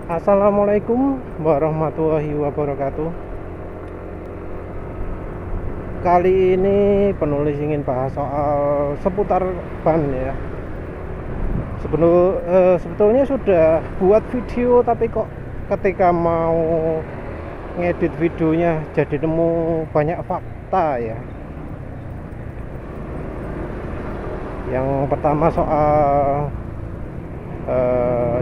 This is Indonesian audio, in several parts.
Assalamualaikum warahmatullahi wabarakatuh. Kali ini penulis ingin bahas soal seputar ban ya. Sebetulnya sudah buat video, tapi kok ketika mau ngedit videonya jadi nemu banyak fakta ya. Yang pertama soal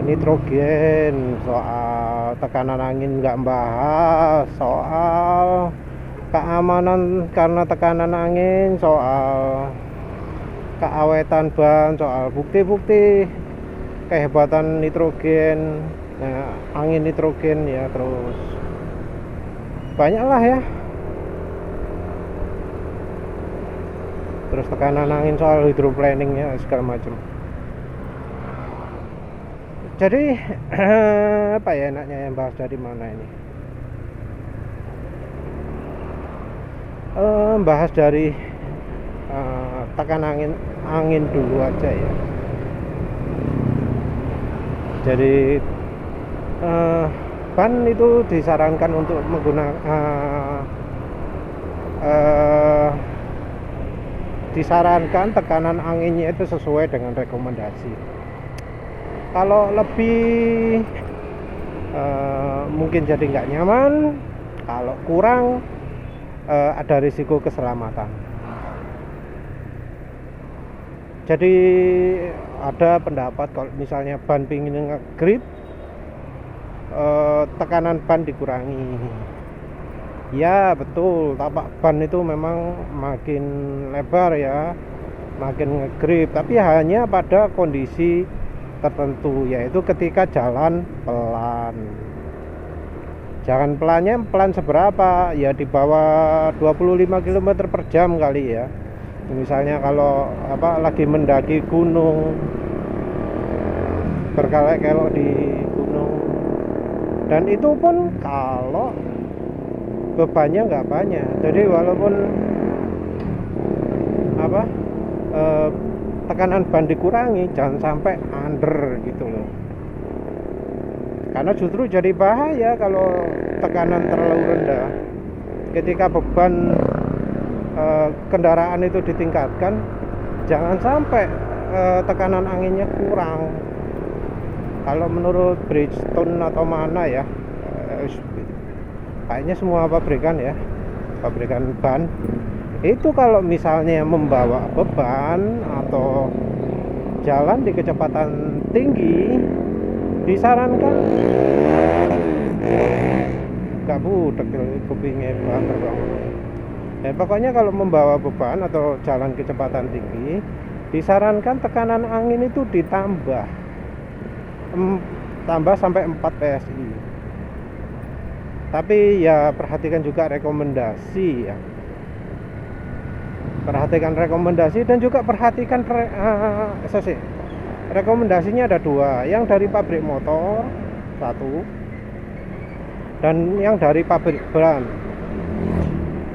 nitrogen, soal tekanan angin nggak bahas, soal keamanan karena tekanan angin, soal keawetan ban, soal bukti-bukti kehebatan nitrogen, angin nitrogen ya, terus banyaklah ya. Terus tekanan angin, soal hidroplaningnya segala macam. Jadi apa ya enaknya yang bahas dari mana ini? Bahas dari tekanan angin dulu aja ya. Jadi ban itu disarankan untuk menggunakan disarankan tekanan anginnya itu sesuai dengan rekomendasi. Kalau lebih mungkin jadi nggak nyaman, kalau kurang ada risiko keselamatan. Jadi ada pendapat kalau misalnya ban pingin nge-grip, tekanan ban dikurangi. Ya betul, tapak ban itu memang makin lebar ya, makin nge-grip, tapi hanya pada kondisi tertentu, yaitu ketika jalan pelan. Jangan pelan seberapa ya, di bawah 25 km per jam kali ya. Misalnya kalau lagi mendaki gunung, berkelok-kelok di gunung, dan itu pun kalau bebannya nggak banyak. Jadi walaupun tekanan ban dikurangi, jangan sampai under gitu loh. Karena justru jadi bahaya kalau tekanan terlalu rendah. Ketika beban kendaraan itu ditingkatkan, jangan sampai tekanan anginnya kurang. Kalau menurut Bridgestone atau mana ya, kayaknya semua pabrikan ban itu kalau misalnya membawa beban atau jalan di kecepatan tinggi, disarankan gak budek kupingnya banget dong. Pokoknya kalau membawa beban atau jalan kecepatan tinggi, disarankan tekanan angin itu ditambah sampai 4 PSI. Tapi ya perhatikan juga rekomendasi ya. Perhatikan rekomendasi dan juga perhatikan rekomendasinya ada 2, yang dari pabrik motor 1, dan yang dari pabrik ban.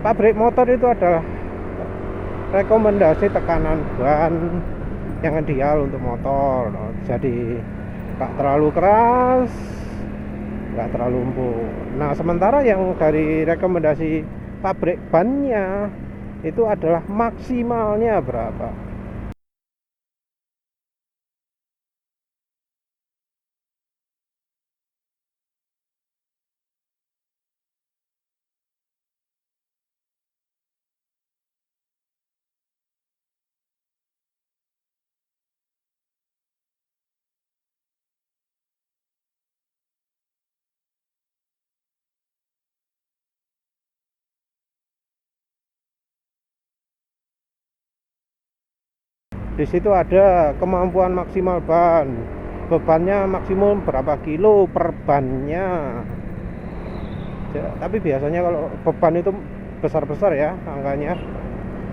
Pabrik motor itu adalah rekomendasi tekanan ban yang ideal untuk motor, jadi gak terlalu keras, gak terlalu empuk. Nah sementara yang dari rekomendasi pabrik bannya itu adalah maksimalnya berapa. Di situ ada kemampuan maksimal ban, bebannya maksimum berapa kilo per bannya. Tapi biasanya kalau beban itu besar-besar ya angkanya,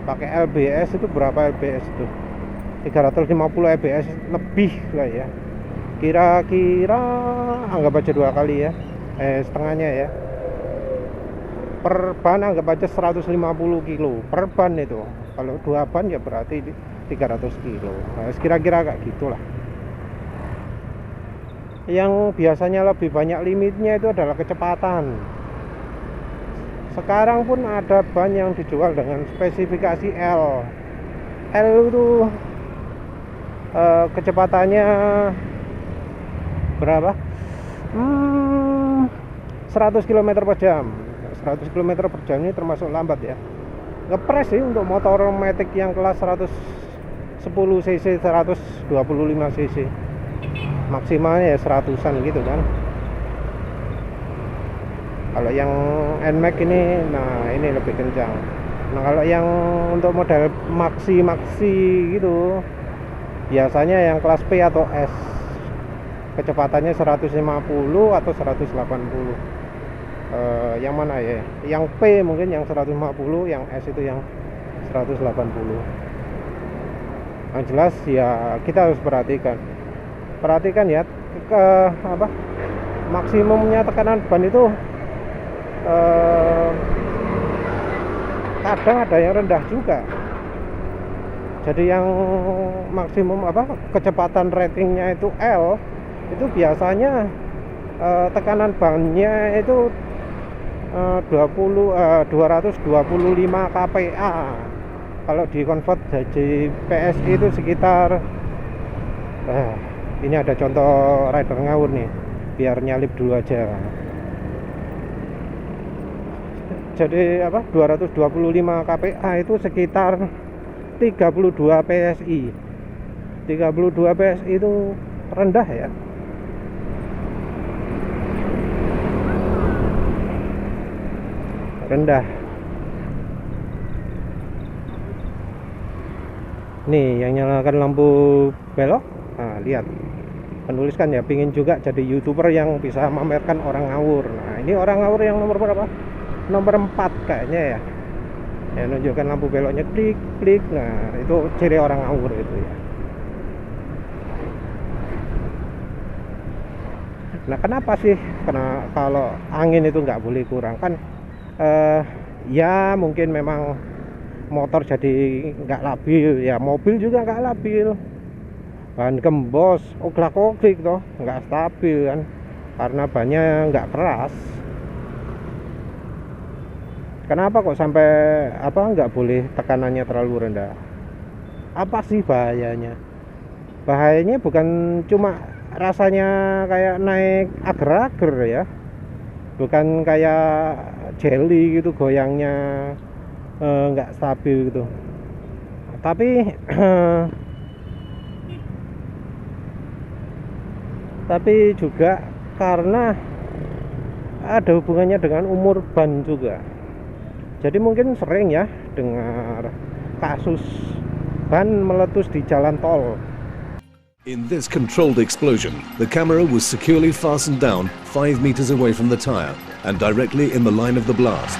pakai LBS itu berapa LBS itu? 350 LBS lebih lah ya. Kira-kira anggap aja 2 kali ya, setengahnya ya. Per ban anggap aja 150 kilo per ban itu. Kalau 2 ban ya berarti 300 kilo. Nah, kira-kira kayak gitulah. Yang biasanya lebih banyak limitnya itu adalah kecepatan. Sekarang pun ada ban yang dijual dengan spesifikasi L. L itu kecepatannya berapa? 100 km per jam. 100 km per jam ini termasuk lambat ya. Ngepres sih untuk motor matic yang kelas 110 cc, 125 cc. Maksimalnya ya 100-an gitu kan. Kalau yang NMAX ini, nah ini lebih kencang. Nah kalau yang untuk model maxi gitu, biasanya yang kelas P atau S, kecepatannya 150 atau 180. Yang mana ya? Yang P mungkin yang 150, yang S itu yang 180. Yang jelas ya kita harus perhatikan ya maksimumnya tekanan ban itu kadang ada yang rendah juga. Jadi yang maksimum kecepatan ratingnya itu L, itu biasanya tekanan bannya itu 225 kPa. Kalau di convert jadi PSI itu sekitar ini ada contoh rider ngawur nih, biar nyalip dulu aja. Jadi 225 kPa itu sekitar 32 PSI. 32 PSI itu rendah ya. Rendah. Nih yang nyalakan lampu belok. Nah, lihat. Penuliskan ya, pingin juga jadi YouTuber yang bisa memamerkan orang ngawur. Nah, ini orang ngawur yang nomor berapa? Nomor 4 kayaknya ya. Ya nunjukkan lampu beloknya klik. Nah, itu ciri orang ngawur itu ya. Nah, kenapa sih? Karena kalau angin itu nggak boleh kurang kan? Ya mungkin memang motor jadi nggak labil ya, mobil juga nggak labil. Bahan gembos, oglak-oglik toh, nggak stabil kan, karena bannya nggak keras. Kenapa kok sampai nggak boleh tekanannya terlalu rendah? Apa sih bahayanya? Bahayanya bukan cuma rasanya kayak naik ager-ager ya, bukan kayak jelly gitu goyangnya nggak stabil gitu, tapi juga karena ada hubungannya dengan umur ban juga. Jadi mungkin sering ya dengar kasus ban meletus di jalan tol. In this controlled explosion, the camera was securely fastened down 5 meters away from the tire and directly in the line of the blast.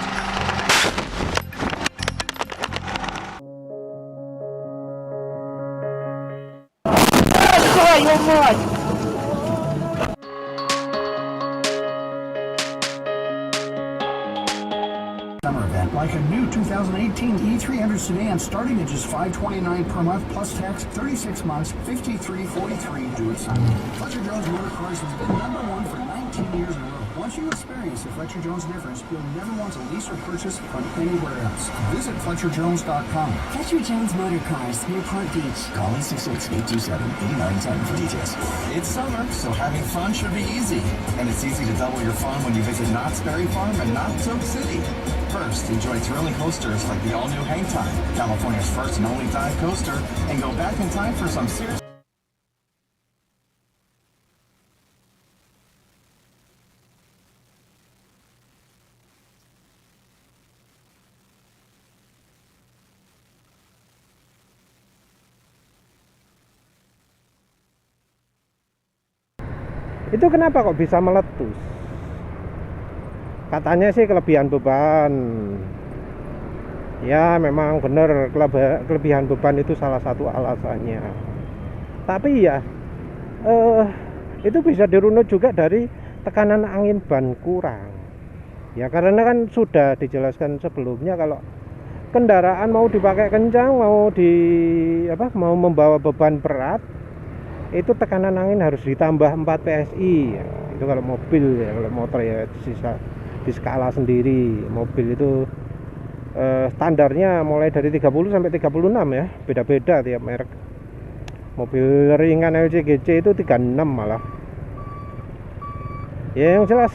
Summer event, like a new 2018 E300 sedan starting at just $529 per month plus tax, 36 months, $53.43 due at signing. Fletcher Jones Motor Cars has been #1 for 19 years in a row. Once you experience the Fletcher Jones difference, you'll never want to lease or purchase from anywhere else. Visit FletcherJones.com. Fletcher Jones Motor Cars, Newport Beach. Call 866-827-8910 for details. It's summer, so having fun should be easy. And it's easy to double your fun when you visit Knott's Berry Farm and Knott's Oak City. First, enjoy thrilling coasters like the all-new Hang Time, California's first and only dive coaster, and go back in time for some serious... Itu kenapa kok bisa meletus? Katanya sih kelebihan beban. Ya memang benar, kelebihan beban itu salah satu alasannya. Tapi ya itu bisa dirunut juga dari tekanan angin ban kurang. Ya karena kan sudah dijelaskan sebelumnya, kalau kendaraan mau dipakai kencang, mau membawa beban berat, itu tekanan angin harus ditambah 4 PSI ya. Itu kalau mobil ya, kalau motor ya di skala sendiri. Mobil itu standarnya mulai dari 30 sampai 36 ya, beda-beda tiap merek. Mobil ringan LCGC itu 36 malah. Ya yang jelas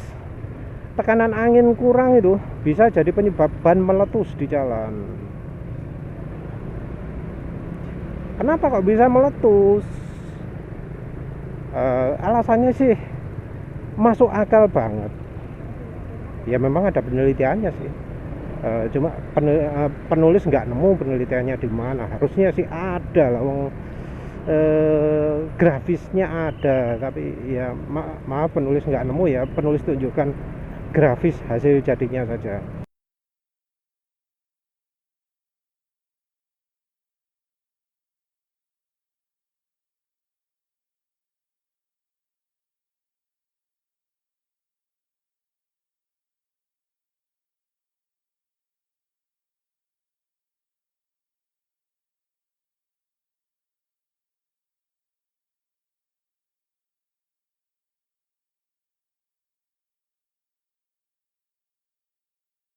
tekanan angin kurang itu bisa jadi penyebab ban meletus di jalan. Kenapa kok bisa meletus? Alasannya sih masuk akal banget. Ya memang ada penelitiannya sih. Cuma penulis nggak nemu penelitiannya di mana. Harusnya sih ada lah, grafisnya ada, tapi ya maaf penulis nggak nemu ya. Penulis tunjukkan grafis hasil jadinya saja.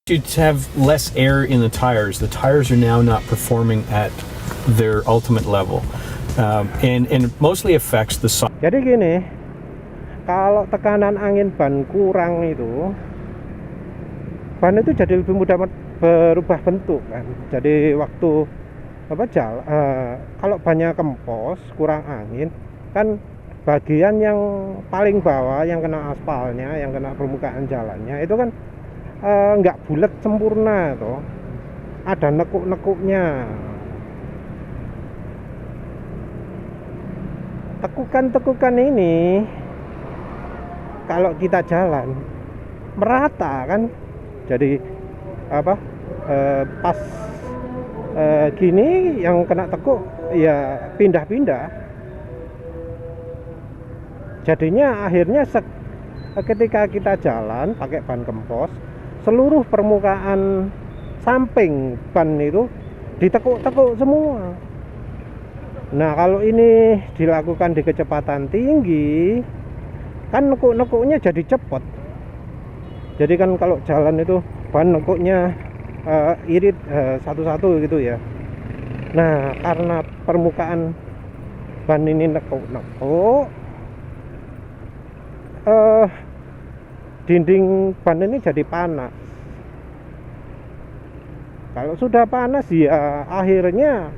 You have less air in the tires. The tires are now not performing at their ultimate level, and it mostly affects the size. Jadi gini, kalau tekanan angin ban kurang itu, ban itu jadi lebih mudah berubah bentuk kan. Jadi waktu kalau bannya kempos, kurang angin, kan bagian yang paling bawah yang kena aspalnya, yang kena permukaan jalannya itu kan nggak bulat sempurna toh, ada nekuk-nekuknya. Tekukan-tekukan ini kalau kita jalan merata kan, jadi pas gini yang kena tekuk ya pindah-pindah, jadinya akhirnya ketika kita jalan pakai ban kempos, seluruh permukaan samping ban itu ditekuk-tekuk semua. Nah kalau ini dilakukan di kecepatan tinggi kan nekuk-nekuknya jadi cepet. Jadi kan kalau jalan itu ban nekuknya irit satu-satu gitu ya. Nah karena permukaan ban ini nekuk-nekuk, dinding ban ini jadi panas. Kalau sudah panas ya akhirnya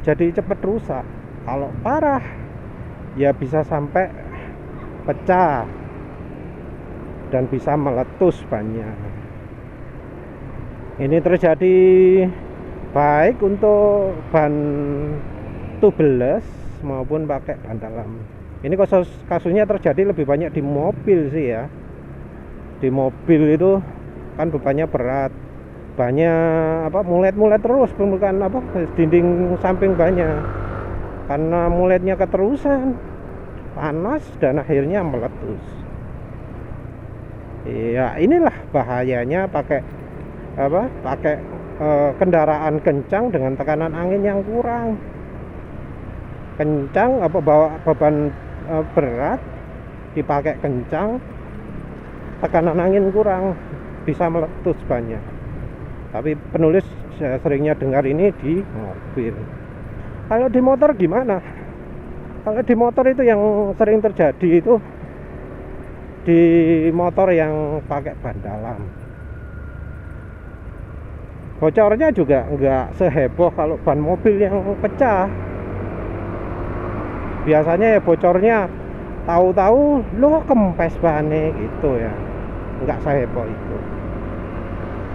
jadi cepat rusak. Kalau parah ya bisa sampai pecah dan bisa meletus bannya. Ini terjadi baik untuk ban tubeless maupun pakai ban dalam. Ini kasusnya terjadi lebih banyak di mobil sih ya. Di mobil itu kan bebannya berat, banyak mulet-mulet terus permukaan dinding samping banyak, karena muletnya keterusan panas dan akhirnya meletus. Ya inilah bahayanya pakai kendaraan kencang dengan tekanan angin yang kurang. Kencang bawa beban berat dipakai kencang, tekanan angin kurang, bisa meletus banyak. Tapi penulis seringnya dengar ini di mobil. Kalau di motor gimana? Kalau di motor itu yang sering terjadi itu di motor yang pakai ban dalam. Bocornya juga nggak seheboh kalau ban mobil yang pecah. Biasanya ya bocornya tahu-tahu lo kempes bannya gitu ya, nggak seheboh itu.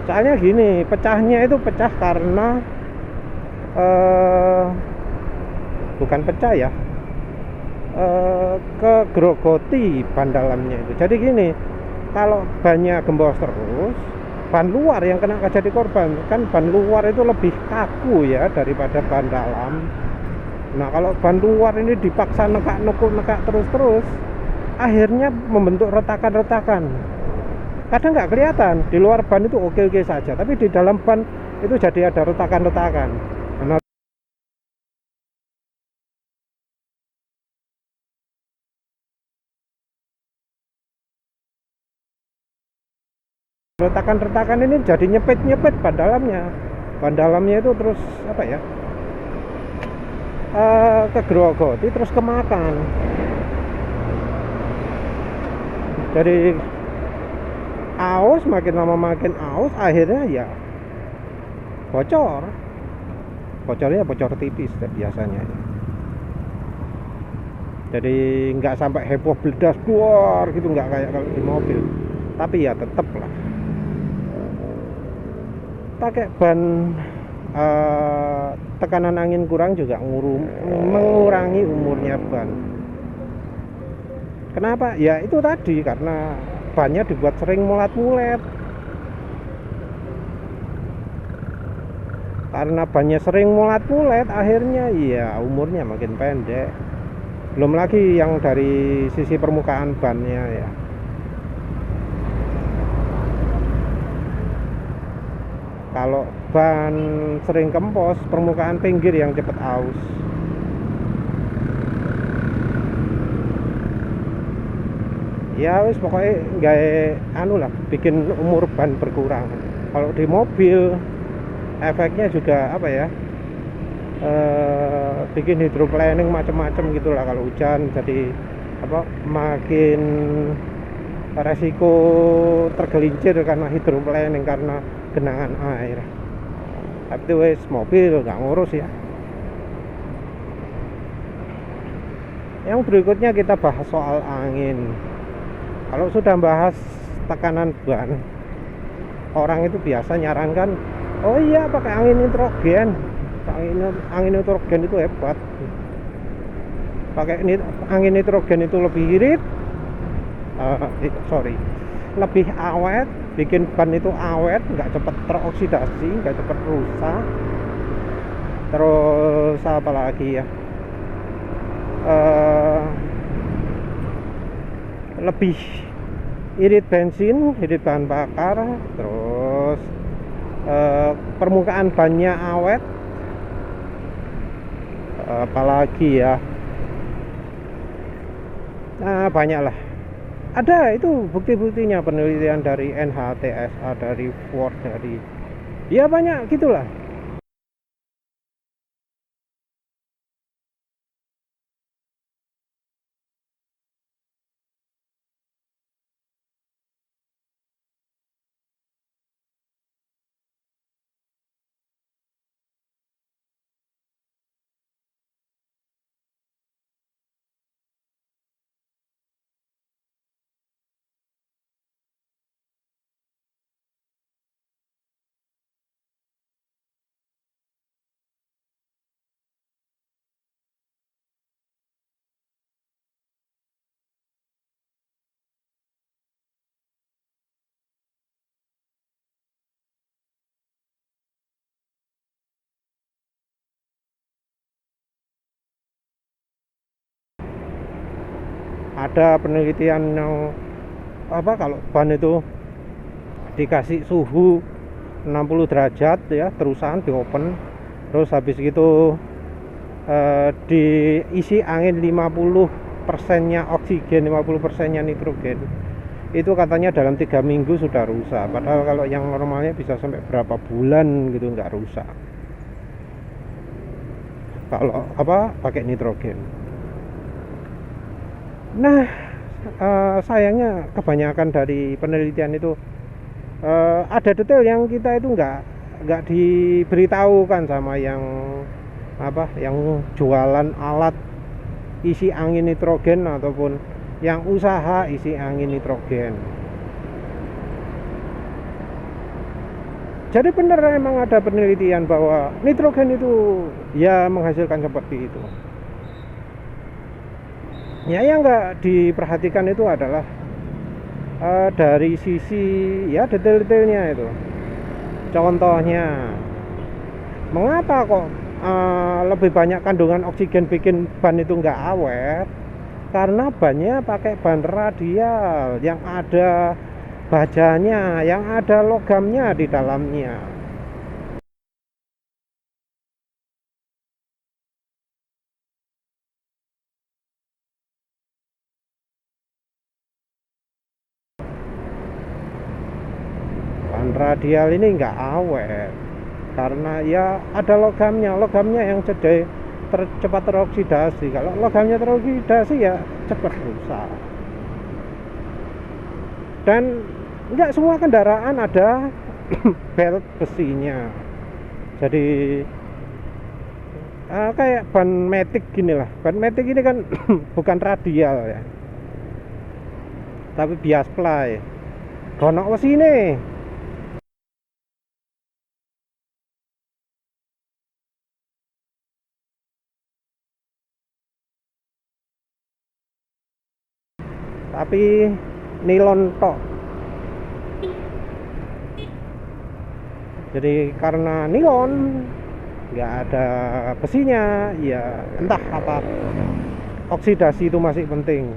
Soalnya gini, pecahnya itu pecah karena bukan pecah ya, kegerogoti ban dalamnya itu. Jadi gini, kalau bannya gembos terus, ban luar yang kena jadi korban. Kan ban luar itu lebih kaku ya daripada ban dalam. Nah kalau ban luar ini dipaksa nekak terus, akhirnya membentuk retakan-retakan. Kadang nggak kelihatan, di luar ban itu oke-oke saja, tapi di dalam ban itu jadi ada retakan-retakan. retakan-retakan ini jadi nyepit-nyepit ban dalamnya itu terus apa ya, kegerogoti terus kemakan. Jadi aus, makin lama makin aus, akhirnya ya bocornya bocor tipis biasanya. Jadi nggak sampai heboh bledas keluar gitu, nggak kayak kalau di mobil, tapi ya tetep lah pakai ban tekanan angin kurang juga mengurangi umurnya ban. Kenapa? Ya itu tadi, karena bannya dibuat sering mulet-mulet. Karena bannya sering mulet-mulet, akhirnya ya umurnya makin pendek. Belum lagi yang dari sisi permukaan bannya ya. Kalau ban sering kempos, permukaan pinggir yang cepet aus. Ya wis pokoknya nggak bikin umur ban berkurang. Kalau di mobil efeknya juga apa ya, bikin hidroplaning macam-macam gitulah kalau hujan. Jadi apa, makin resiko tergelincir karena hidroplaning, karena genangan air. Tapi itu wis mobil nggak ngurus ya. Yang berikutnya kita bahas soal angin. Kalau sudah bahas tekanan ban, orang itu biasa nyarankan, oh iya pakai angin nitrogen. Angin nitrogen itu hebat. Pakai angin nitrogen itu lebih irit, lebih awet, bikin ban itu awet, nggak cepat teroksidasi, nggak cepat rusak. Terus apa lagi ya, lebih irit bensin, irit bahan bakar. Terus permukaan bannya awet. Apalagi ya, nah banyak lah. Ada itu bukti-buktinya, penelitian dari NHTSA, dari Ford, dari ya banyak gitulah. Ada penelitian yang apa, kalau ban itu dikasih suhu 60 derajat ya, terusan di open, terus habis gitu diisi angin 50%-nya oksigen, 50%-nya nitrogen, itu katanya dalam 3 minggu sudah rusak. Padahal kalau yang normalnya bisa sampai berapa bulan gitu nggak rusak kalau apa pakai nitrogen. Nah, sayangnya kebanyakan dari penelitian itu ada detail yang kita itu nggak diberitahukan sama yang apa, yang jualan alat isi angin nitrogen ataupun yang usaha isi angin nitrogen. Jadi benar emang ada penelitian bahwa nitrogen itu ya menghasilkan seperti itu. Ya, yang nggak diperhatikan itu adalah dari sisi ya detail-detailnya itu. Contohnya, mengapa kok lebih banyak kandungan oksigen bikin ban itu nggak awet? Karena bannya pakai ban radial yang ada bajanya, yang ada logamnya di dalamnya. ban radial ini nggak awet karena ya ada logamnya yang cepat teroksidasi. Kalau logamnya teroksidasi ya cepat rusak. Dan nggak semua kendaraan ada belt besinya. Jadi kayak ban Matic gini lah. Ban Matic ini kan bukan radial ya, tapi bias ply. Gonok wesine. Tapi nilon tok. Jadi karena nilon nggak ada besinya, ya entah apa oksidasi itu masih penting.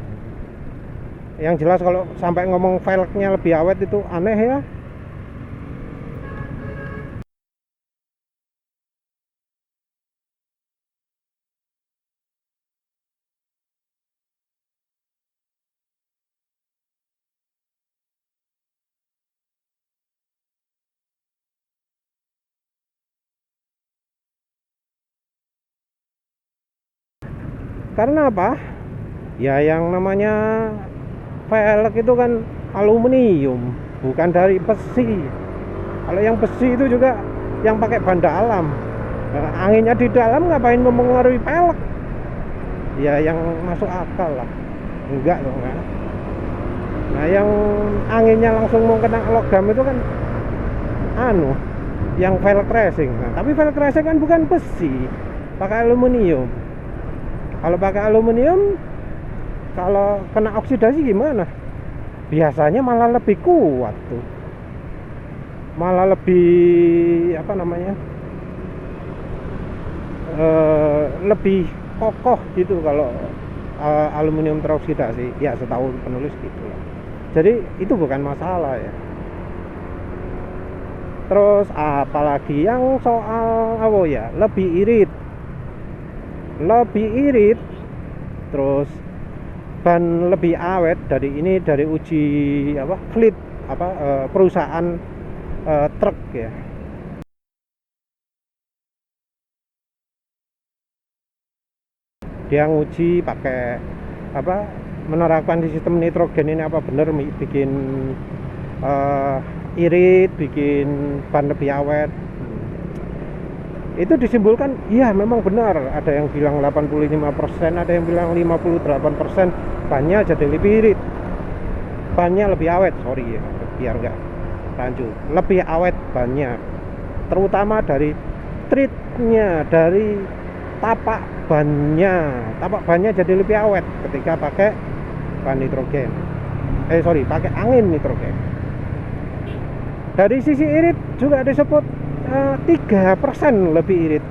Yang jelas kalau sampai ngomong velgnya lebih awet itu aneh ya. Karena apa? Ya yang namanya velg itu kan aluminium, bukan dari besi. Kalau yang besi itu juga yang pakai ban dalam. Nah, anginnya di dalam ngapain mempengaruhi velg? Ya yang masuk akal lah. Enggak loh, enggak. Nah yang anginnya langsung mau kena logam itu kan yang velg racing. Nah, tapi velg racing kan bukan besi, pakai aluminium. Kalau pakai aluminium, kalau kena oksidasi gimana? Biasanya malah lebih kuat tuh, malah lebih apa namanya, lebih kokoh gitu kalau aluminium teroksidasi. Ya setahu penulis gitu lah. Jadi itu bukan masalah ya. Terus apalagi yang soal lebih irit, terus ban lebih awet dari uji fleet perusahaan truk ya. Dia nguji pakai menerapkan sistem nitrogen ini apa bener bikin irit, bikin ban lebih awet. Itu disimpulkan, iya memang benar. Ada yang bilang 85%, ada yang bilang 58%. Bannya jadi lebih irit, bannya lebih awet. Sorry ya, biar nggak lanjut. Lebih awet bannya, terutama dari treatnya, dari tapak bannya jadi lebih awet ketika pakai ban nitrogen. Pakai angin nitrogen. Dari sisi irit juga disebut 3% lebih irit.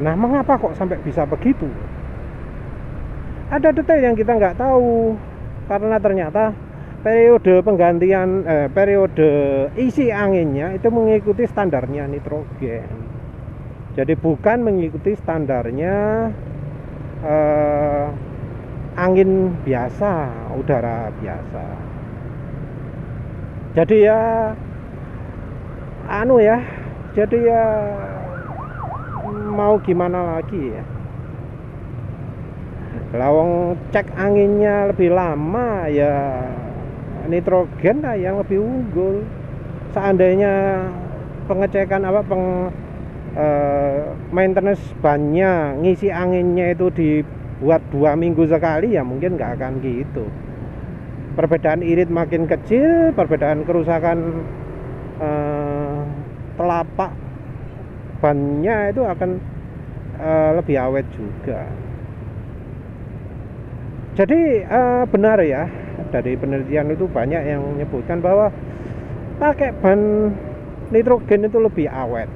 Nah, mengapa kok sampai bisa begitu? Ada detail yang kita nggak tahu, karena ternyata periode periode isi anginnya itu mengikuti standarnya nitrogen. Jadi bukan mengikuti standarnya angin biasa, udara biasa. Jadi ya mau gimana lagi ya. Lawang cek anginnya lebih lama ya nitrogen lah yang lebih unggul. Seandainya pengecekan maintenance bannya, ngisi anginnya itu dibuat 2 minggu sekali, ya mungkin nggak akan gitu. Perbedaan irit makin kecil, perbedaan kerusakan telapak bannya itu akan lebih awet juga. Jadi benar ya, dari penelitian itu banyak yang menyebutkan bahwa pakai ban nitrogen itu lebih awet.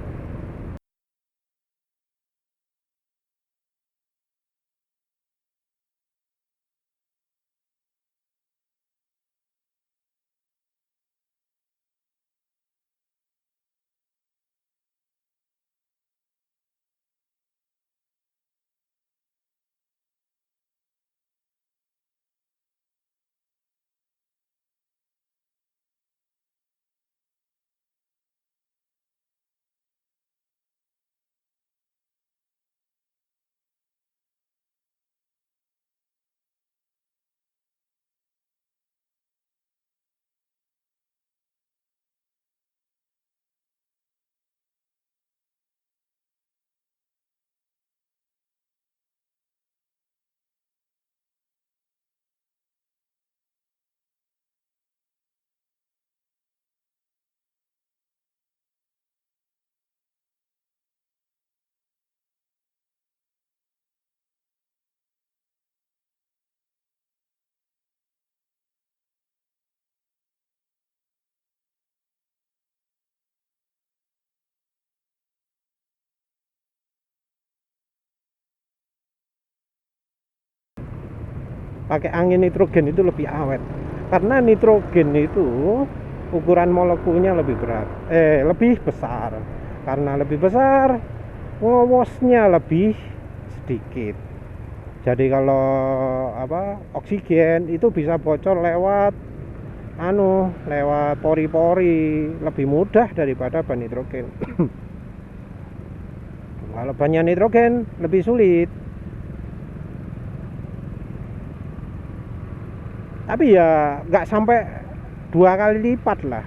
pakai angin nitrogen itu lebih awet, karena nitrogen itu ukuran molekulnya lebih lebih besar. Karena lebih besar, ngowosnya lebih sedikit. Jadi kalau oksigen itu bisa bocor lewat pori-pori, lebih mudah daripada ban nitrogen. Kalau bannya nitrogen lebih sulit. Tapi ya nggak sampai 2 kali lipat lah.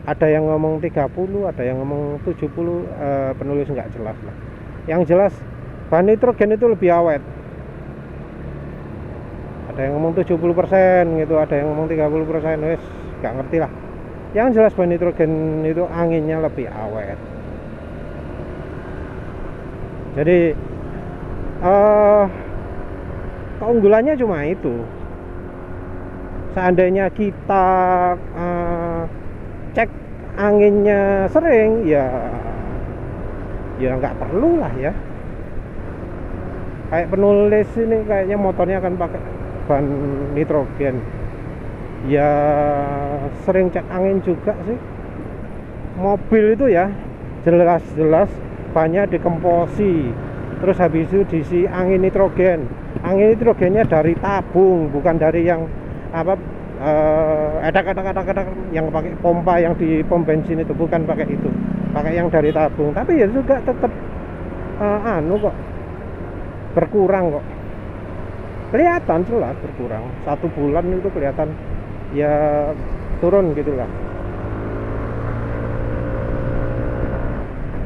Ada yang ngomong 30, ada yang ngomong 70, penulis nggak jelas lah. Yang jelas ban nitrogen itu lebih awet. Ada yang ngomong 70% gitu, ada yang ngomong 30%, wes nggak ngerti lah. Yang jelas ban nitrogen itu anginnya lebih awet. Jadi keunggulannya cuma itu. Seandainya kita cek anginnya sering, ya nggak perlu lah ya. Kayak penulis ini kayaknya motornya akan pakai ban nitrogen, ya sering cek angin juga sih. Mobil itu ya jelas-jelas bannya dikemposi, terus habis itu diisi angin nitrogen. Angin nitrogennya dari tabung, bukan dari yang edak yang pakai pompa yang di pom bensin itu, bukan pakai itu, pakai yang dari tabung. Tapi ya juga tetap kok berkurang kok, kelihatan jelas berkurang. 1 bulan itu kelihatan ya turun gitulah.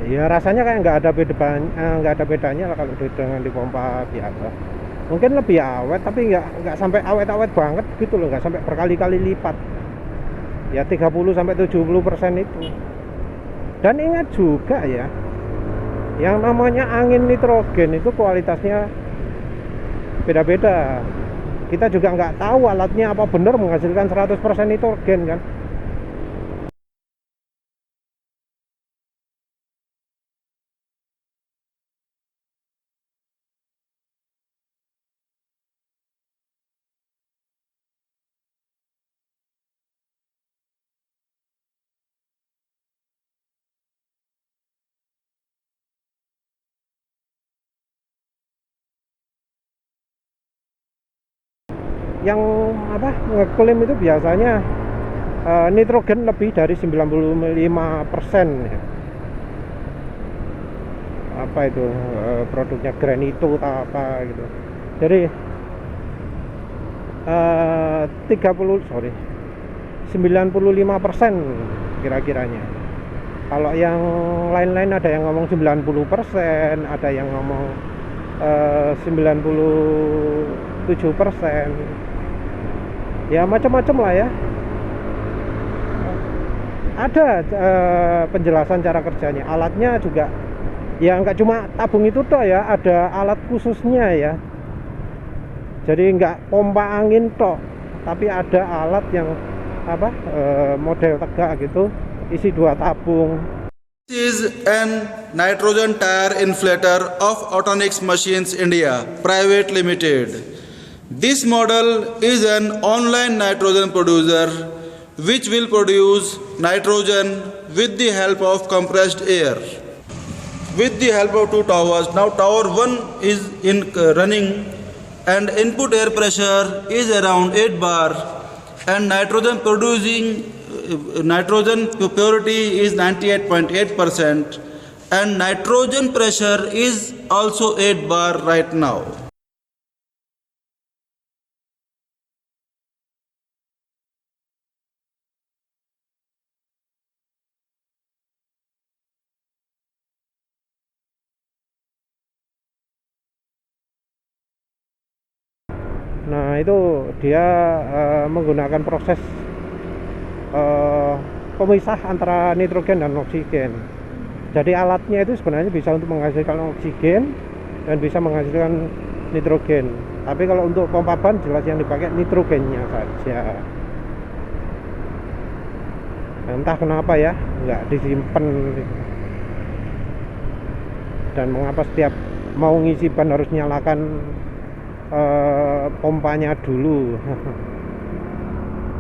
Ya rasanya kayak nggak ada bedanya lah kalau dengan di pompa biasa. Mungkin lebih awet, tapi nggak sampai awet-awet banget gitu loh, nggak sampai berkali-kali lipat. Ya 30-70% itu. Dan ingat juga ya, yang namanya angin nitrogen itu kualitasnya beda-beda. Kita juga nggak tahu alatnya apa benar menghasilkan 100% nitrogen kan. Yang ngeklaim itu biasanya nitrogen lebih dari 95% ya. Apa itu produknya Granito atau apa gitu. Jadi 95% kira-kiranya. Kalau yang lain-lain ada yang ngomong 90%, ada yang ngomong 97%. Ya macam-macam lah ya. Ada penjelasan cara kerjanya. Alatnya juga ya nggak cuma tabung itu toh ya, ada alat khususnya ya. Jadi nggak pompa angin toh, tapi ada alat yang model tegak gitu, isi 2 tabung. This is an nitrogen tire inflator of Autonix Machines India Private Limited. This model is an online nitrogen producer which will produce nitrogen with the help of compressed air. With the help of 2 towers. Now tower 1 is running and input air pressure is around 8 bar and nitrogen purity is 98.8% and nitrogen pressure is also 8 bar right now. Nah itu dia menggunakan proses pemisah antara nitrogen dan oksigen. Jadi alatnya itu sebenarnya bisa untuk menghasilkan oksigen dan bisa menghasilkan nitrogen. Tapi kalau untuk pompa ban jelas yang dipakai nitrogennya saja. Entah kenapa ya nggak disimpan. Dan mengapa setiap mau ngisi ban harus nyalakan pompanya dulu.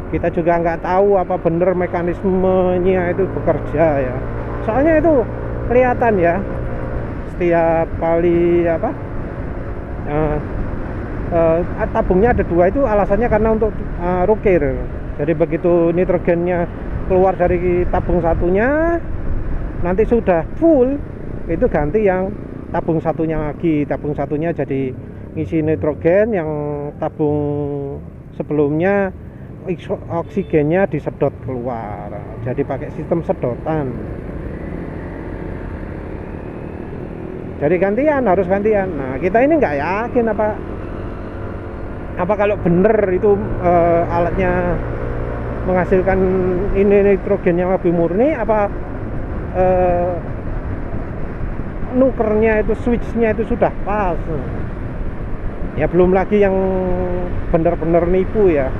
Kita juga nggak tahu apa bener mekanismenya itu bekerja ya. Soalnya itu kelihatan ya, setiap kali tabungnya ada 2 itu alasannya karena untuk rukir. Jadi begitu nitrogennya keluar dari tabung satunya, nanti sudah full, itu ganti yang tabung satunya lagi. Tabung satunya jadi ngisi nitrogen, yang tabung sebelumnya oksigennya disedot keluar. Jadi pakai sistem sedotan. Jadi gantian, harus gantian. Nah, kita ini nggak yakin apa kalau bener itu alatnya menghasilkan ini nitrogen yang lebih murni, apa nukernya itu, switchnya itu sudah pas. Ya belum lagi yang bener-bener nipu ya,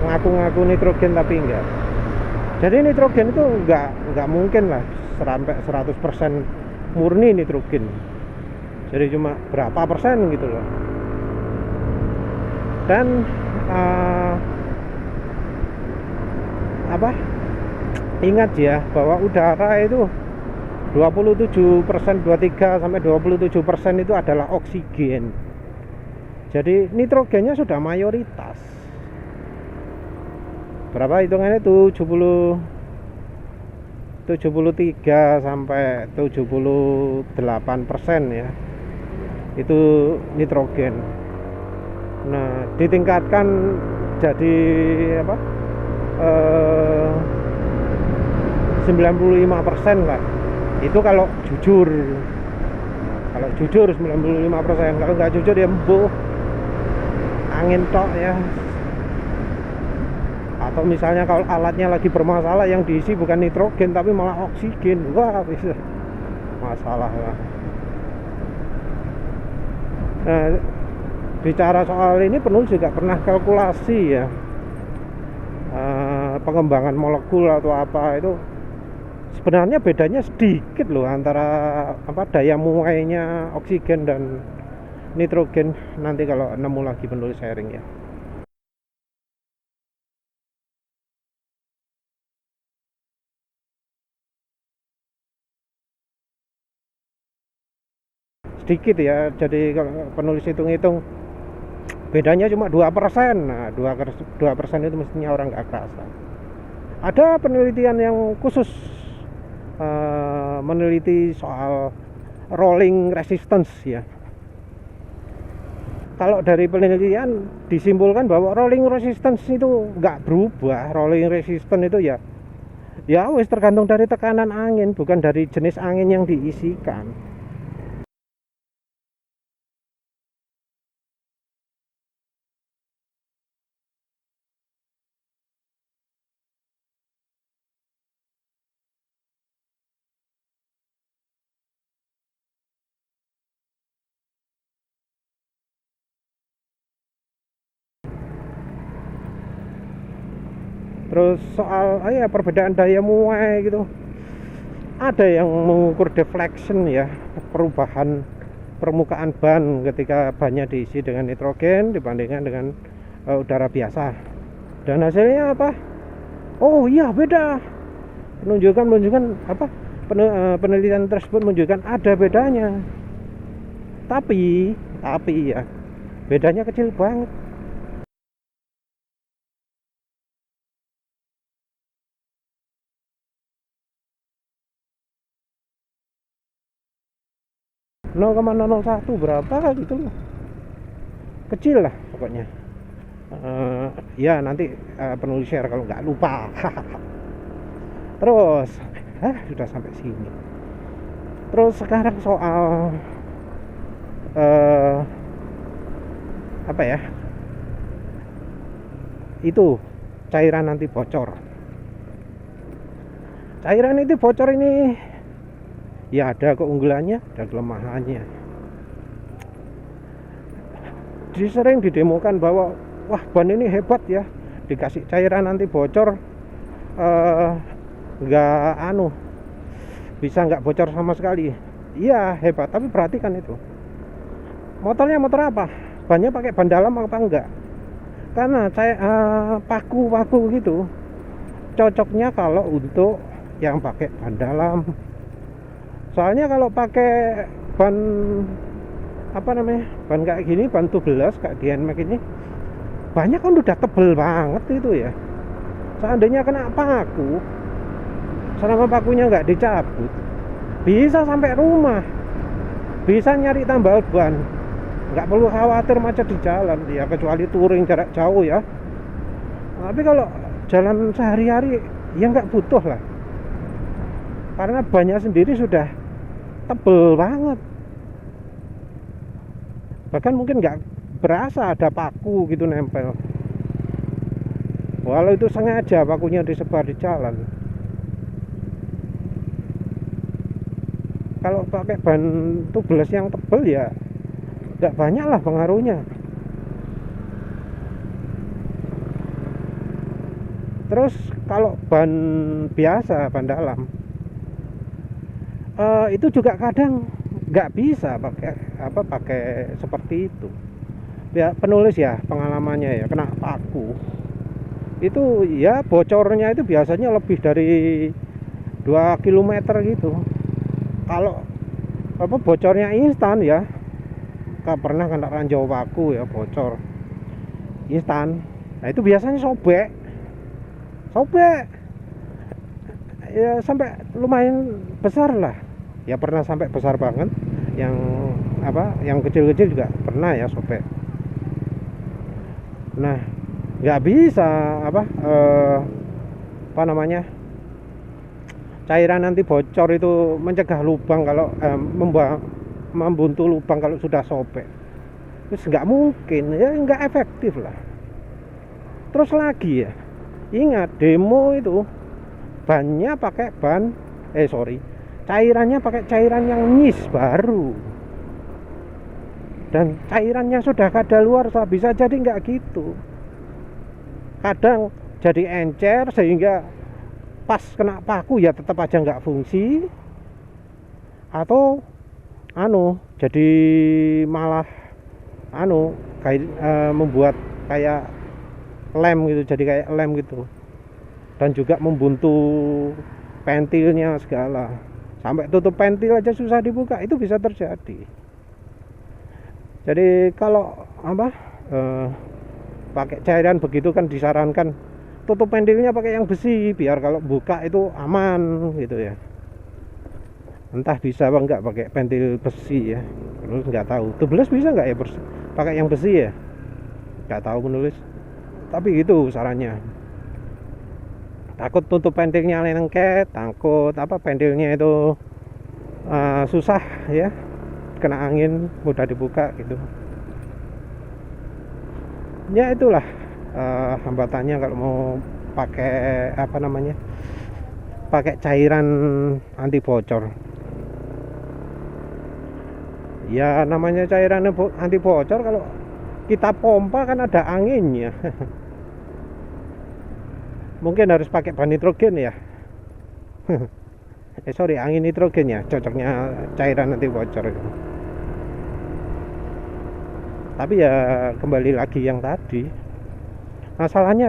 ngaku-ngaku nitrogen tapi enggak. Jadi nitrogen itu enggak mungkin lah sampai 100% murni nitrogen. Jadi cuma berapa persen gitu loh. Dan ingat ya bahwa udara itu 27%, 23 sampai 27% itu adalah oksigen. Jadi nitrogennya sudah mayoritas. Berapa hitungannya? 73 sampai 78% ya. Itu nitrogen. Nah, ditingkatkan jadi 95% lah. Itu kalau jujur. Kalau jujur 95%, kalau nggak jujur ya embuh. Angin tok ya. Atau misalnya kalau alatnya lagi bermasalah, yang diisi bukan nitrogen tapi malah oksigen, wah bisa masalah lah. Nah, bicara soal ini penulis juga pernah kalkulasi ya, pengembangan molekul atau apa itu sebenarnya bedanya sedikit loh antara daya muainya oksigen dan nitrogen. Nanti kalau nemu lagi penulis sharing ya. Sedikit ya, jadi kalau penulis hitung-hitung bedanya cuma 2%. Nah, 2% itu mestinya orang nggak kerasa. Ada penelitian yang khusus meneliti soal rolling resistance ya. Kalau dari penelitian disimpulkan bahwa rolling resistance itu nggak berubah. Rolling resistance itu ya wis tergantung dari tekanan angin, bukan dari jenis angin yang diisikan. Terus soal perbedaan daya muai gitu, ada yang mengukur deflection ya, perubahan permukaan ban ketika bannya diisi dengan nitrogen dibandingkan dengan udara biasa. Dan hasilnya apa? Oh iya, beda. Penelitian tersebut menunjukkan ada bedanya. Tapi ya bedanya kecil banget. .0,001 berapa gitu loh, kecil lah pokoknya. Ya nanti penulis share kalau nggak lupa. Terus sudah sampai sini. Terus sekarang soal itu cairan nanti bocor. Cairan itu bocor ini ya ada keunggulannya, ada kelemahannya. Sering didemokan bahwa wah ban ini hebat ya, dikasih cairan anti bocor bisa nggak bocor sama sekali. Iya hebat, tapi perhatikan itu motornya motor apa? bannya pakai ban dalam apa enggak. Karena saya paku-paku gitu cocoknya kalau untuk yang pakai ban dalam. Soalnya kalau pakai ban apa namanya, ban kayak gini, ban tubelas kayak di NMAX ini, banyak kan udah tebel banget itu ya. Seandainya kena paku, selama pakunya nggak dicabut, bisa sampai rumah, bisa nyari tambal ban, nggak perlu khawatir macet di jalan ya, kecuali touring jarak jauh ya. Tapi kalau jalan sehari-hari ya nggak butuh lah, karena bannya sendiri sudah tebel banget, bahkan mungkin nggak berasa ada paku gitu nempel, walau itu sengaja pakunya disebar di jalan. Kalau pakai ban tubelas yang tebel ya nggak banyak lah pengaruhnya. Terus kalau ban biasa, ban dalam, itu juga kadang nggak bisa pakai seperti itu ya. Penulis ya pengalamannya ya kena paku itu ya, bocornya itu biasanya lebih dari 2 km gitu. Kalau bocornya instan ya, nggak pernah kena ranjau paku ya bocor instan, nah itu biasanya sobek ya, sampai lumayan besar lah ya, pernah sampai besar banget. Yang kecil-kecil juga pernah ya sobek. Nah nggak bisa cairan nanti bocor itu mencegah lubang, kalau membuntu lubang kalau sudah sobek, terus nggak mungkin ya, nggak efektif lah. Terus lagi ya, ingat demo itu bannya pakai cairannya pakai cairan yang nyis baru, dan cairannya sudah kadaluarsa. Bisa jadi nggak gitu, kadang jadi encer sehingga pas kena paku ya tetap aja nggak fungsi, atau jadi malah membuat kayak lem gitu, jadi kayak lem gitu, dan juga membuntu pentilnya segala, sampai tutup pentil aja susah dibuka, itu bisa terjadi. Jadi kalau pakai cairan begitu kan disarankan tutup pentilnya pakai yang besi, biar kalau buka itu aman gitu ya. Entah bisa apa enggak pakai pentil besi ya, terus nggak tahu tubelas bisa nggak ya pakai yang besi ya, nggak tahu menulis, tapi gitu sarannya. Takut tutup pentilnya lengket, takut pentilnya itu susah ya, kena angin mudah dibuka gitu ya. Itulah hambatannya kalau mau pakai pakai cairan anti bocor ya. Namanya cairan anti bocor, kalau kita pompa kan ada anginnya. Mungkin harus pakai ban nitrogen ya. Angin nitrogen ya, cocoknya cairan anti bocor itu. Tapi ya kembali lagi yang tadi, masalahnya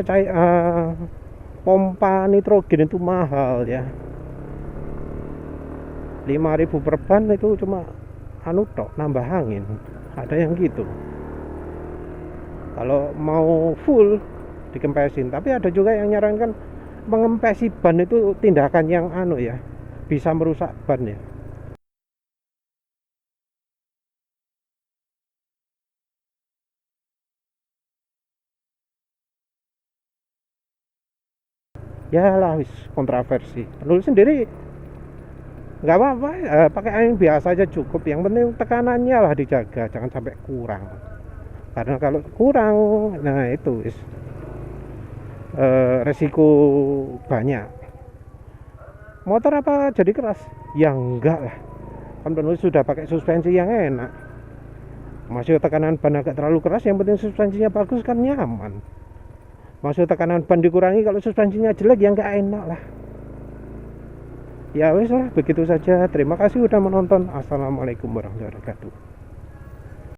pompa nitrogen itu mahal ya. 5.000 per ban itu cuma nambah angin, ada yang gitu. Kalau mau full dikempesin, tapi ada juga yang nyarankan mengempesi ban itu tindakan yang bisa merusak ban ya. Ya lah, wis kontroversi. Penulis sendiri nggak apa-apa, pakai angin biasa aja cukup. Yang penting tekanannya lah dijaga, jangan sampai kurang. Karena kalau kurang, nah itu resiko banyak. Motor apa jadi keras? Ya enggak lah, kan penulis sudah pakai suspensi yang enak. Masih tekanan ban agak terlalu keras, yang penting suspensinya bagus kan nyaman. Masuk tekanan ban dikurangi, kalau suspensinya jelek ya nggak enak lah. Ya wes lah, begitu saja. Terima kasih udah menonton. Assalamualaikum warahmatullahi wabarakatuh.